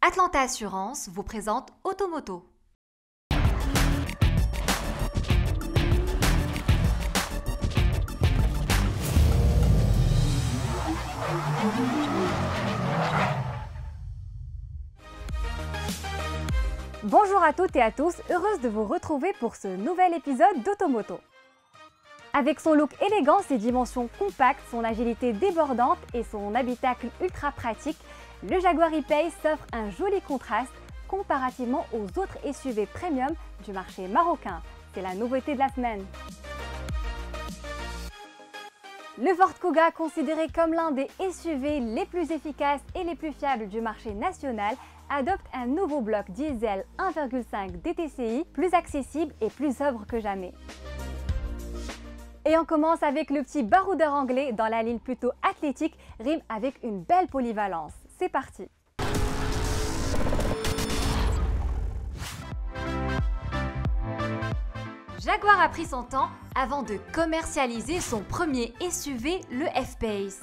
Atlanta Assurance vous présente Automoto. Bonjour à toutes et à tous, heureuse de vous retrouver pour ce nouvel épisode d'Automoto. Avec son look élégant, ses dimensions compactes, son agilité débordante et son habitacle ultra pratique, le Jaguar E-Pace s'offre un joli contraste comparativement aux autres SUV premium du marché marocain. C'est la nouveauté de la semaine. Le Ford Kuga, considéré comme l'un des SUV les plus efficaces et les plus fiables du marché national, adopte un nouveau bloc diesel 1,5 DTCI, plus accessible et plus sobre que jamais. Et on commence avec le petit baroudeur anglais dans la ligne plutôt athlétique, rime avec une belle polyvalence. C'est parti! Jaguar a pris son temps avant de commercialiser son premier SUV, le F-Pace.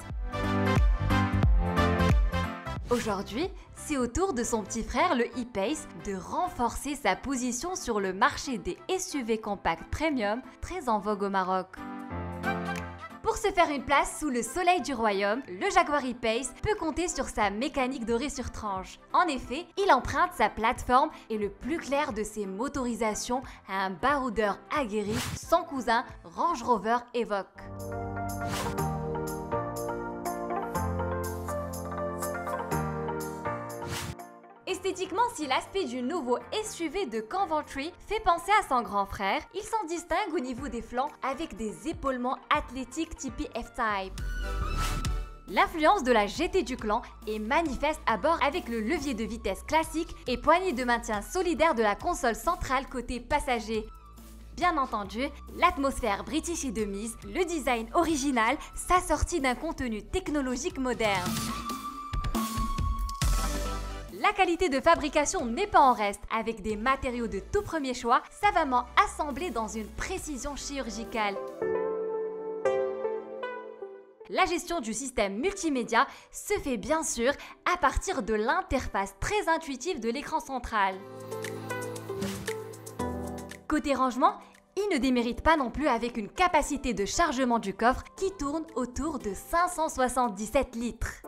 Aujourd'hui, c'est au tour de son petit frère, le E-Pace, de renforcer sa position sur le marché des SUV compacts premium, très en vogue au Maroc. Pour se faire une place sous le soleil du royaume, le Jaguar E-Pace peut compter sur sa mécanique dorée sur tranche. En effet, il emprunte sa plateforme et le plus clair de ses motorisations à un baroudeur aguerri, son cousin Range Rover Evoque. Esthétiquement, si l'aspect du nouveau SUV de Coventry fait penser à son grand frère, il s'en distingue au niveau des flancs avec des épaulements athlétiques typés F-Type. L'influence de la GT du clan est manifeste à bord avec le levier de vitesse classique et poignée de maintien solidaire de la console centrale côté passager. Bien entendu, l'atmosphère british est de mise, le design original s'assortit d'un contenu technologique moderne. La qualité de fabrication n'est pas en reste, avec des matériaux de tout premier choix, savamment assemblés dans une précision chirurgicale. La gestion du système multimédia se fait bien sûr à partir de l'interface très intuitive de l'écran central. Côté rangement, il ne démérite pas non plus avec une capacité de chargement du coffre qui tourne autour de 577 litres.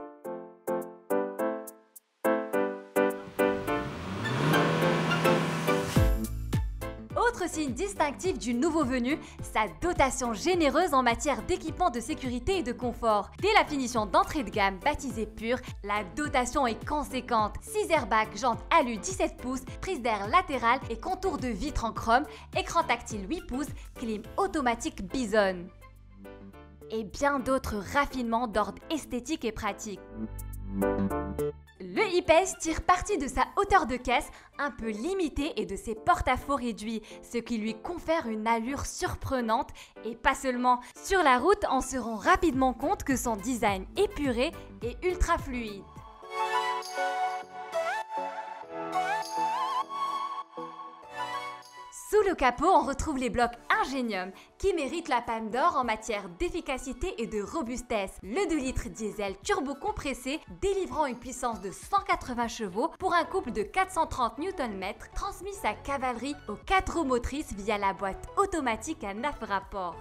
Autre signe distinctif du nouveau venu, sa dotation généreuse en matière d'équipement de sécurité et de confort. Dès la finition d'entrée de gamme baptisée pure, la dotation est conséquente. 6 airbags, jantes alu 17 pouces, prise d'air latérale et contour de vitre en chrome, écran tactile 8 pouces, clim automatique Bison. Et bien d'autres raffinements d'ordre esthétique et pratique. Le E-Pace tire parti de sa hauteur de caisse un peu limitée et de ses porte-à-faux réduits, ce qui lui confère une allure surprenante et pas seulement. Sur la route, on se rend rapidement compte que son design épuré est ultra fluide. Sous le capot, on retrouve les blocs Ingenium qui méritent la palme d'or en matière d'efficacité et de robustesse. Le 2 litres diesel turbo-compressé délivrant une puissance de 180 chevaux pour un couple de 430 Nm transmis sa cavalerie aux 4 roues motrices via la boîte automatique à 9 rapports.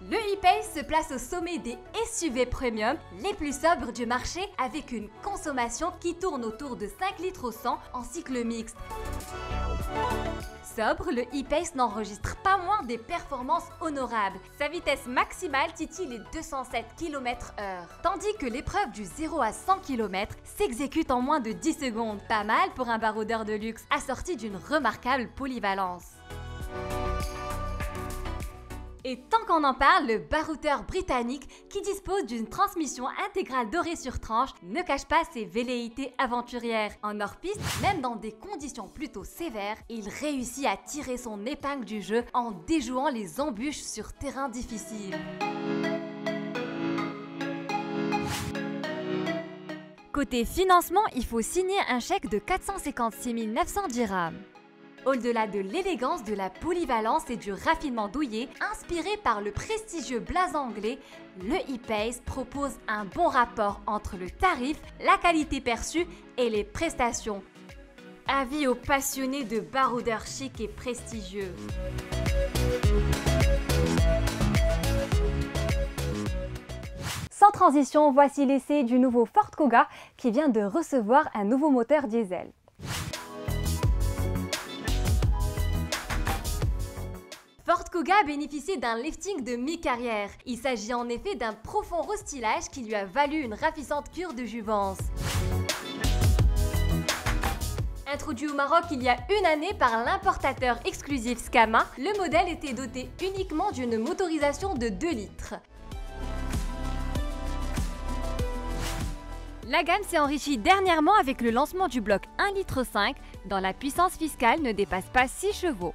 Le E-Pace se place au sommet des SUV premium les plus sobres du marché avec une consommation qui tourne autour de 5 litres au 100 en cycle mixte. Sobre, le E-Pace n'enregistre pas moins des performances honorables. Sa vitesse maximale titille les 207 km/h, tandis que l'épreuve du 0 à 100 km s'exécute en moins de 10 secondes. Pas mal pour un baroudeur de luxe, assorti d'une remarquable polyvalence. Et tant qu'on en parle, le baroudeur britannique, qui dispose d'une transmission intégrale dorée sur tranche, ne cache pas ses velléités aventurières. En hors-piste, même dans des conditions plutôt sévères, il réussit à tirer son épingle du jeu en déjouant les embûches sur terrain difficile. Côté financement, il faut signer un chèque de 456 900 dirhams. Au-delà de l'élégance, de la polyvalence et du raffinement douillet, inspiré par le prestigieux blason anglais, le E-Pace propose un bon rapport entre le tarif, la qualité perçue et les prestations. Avis aux passionnés de baroudeurs chic et prestigieux. Sans transition, voici l'essai du nouveau Ford Kuga qui vient de recevoir un nouveau moteur diesel. Ford Kuga bénéficie d'un lifting de mi-carrière. Il s'agit en effet d'un profond restylage qui lui a valu une ravissante cure de jouvence. Introduit au Maroc il y a une année par l'importateur exclusif Scama, le modèle était doté uniquement d'une motorisation de 2 litres. La gamme s'est enrichie dernièrement avec le lancement du bloc 1,5 litre dont la puissance fiscale ne dépasse pas 6 chevaux.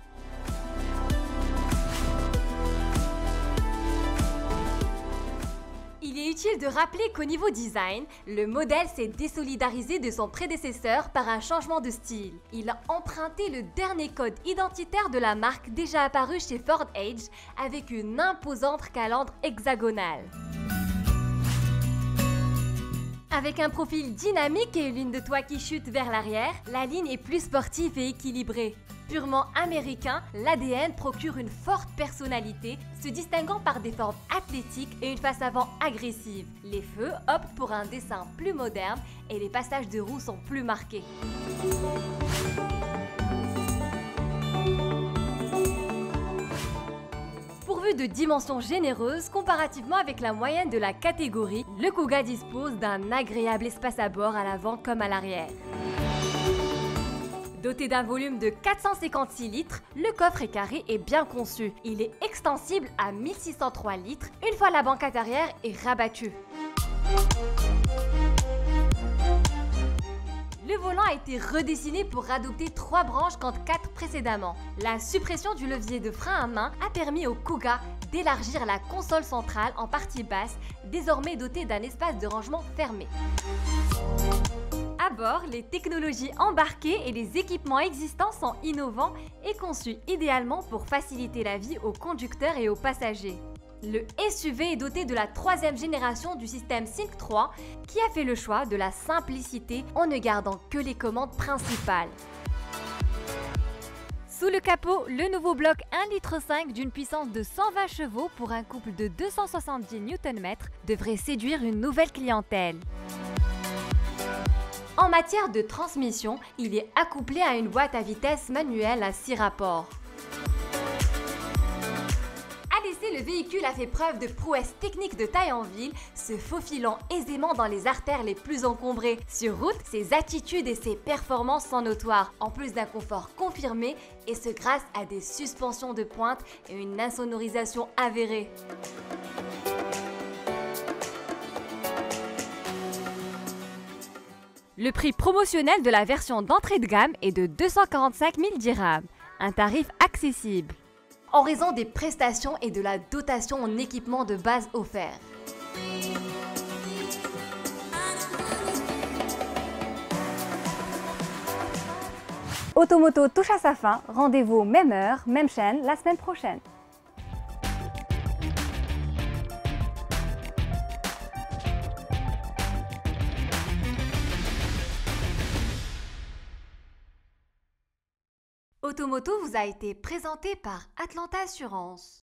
Il est utile de rappeler qu'au niveau design, le modèle s'est désolidarisé de son prédécesseur par un changement de style. Il a emprunté le dernier code identitaire de la marque déjà apparu chez Ford Edge avec une imposante calandre hexagonale. Avec un profil dynamique et une ligne de toit qui chute vers l'arrière, la ligne est plus sportive et équilibrée. Purement américain, l'ADN procure une forte personnalité, se distinguant par des formes athlétiques et une face avant agressive. Les feux optent pour un dessin plus moderne et les passages de roues sont plus marqués. Pourvu de dimensions généreuses, comparativement avec la moyenne de la catégorie, le Kuga dispose d'un agréable espace à bord à l'avant comme à l'arrière. Doté d'un volume de 456 litres, le coffre est carré et bien conçu. Il est extensible à 1603 litres une fois la banquette arrière est rabattue. Le volant a été redessiné pour adopter 3 branches contre 4 précédemment. La suppression du levier de frein à main a permis au Kuga d'élargir la console centrale en partie basse, désormais dotée d'un espace de rangement fermé. À bord, les technologies embarquées et les équipements existants sont innovants et conçus idéalement pour faciliter la vie aux conducteurs et aux passagers. Le SUV est doté de la 3e génération du système Sync 3 qui a fait le choix de la simplicité en ne gardant que les commandes principales. Sous le capot, le nouveau bloc 1,5 litre d'une puissance de 120 chevaux pour un couple de 270 Nm devrait séduire une nouvelle clientèle. En matière de transmission, il est accouplé à une boîte à vitesse manuelle à 6 rapports. À l'essai, le véhicule a fait preuve de prouesse technique de taille en ville, se faufilant aisément dans les artères les plus encombrées. Sur route, ses attitudes et ses performances sont notoires, en plus d'un confort confirmé, et ce grâce à des suspensions de pointe et une insonorisation avérée. Le prix promotionnel de la version d'entrée de gamme est de 245 000 dirhams, un tarif accessible, en raison des prestations et de la dotation en équipement de base offert. Automoto touche à sa fin, rendez-vous même heure, même chaîne la semaine prochaine. Automoto vous a été présenté par Atlanta Assurance.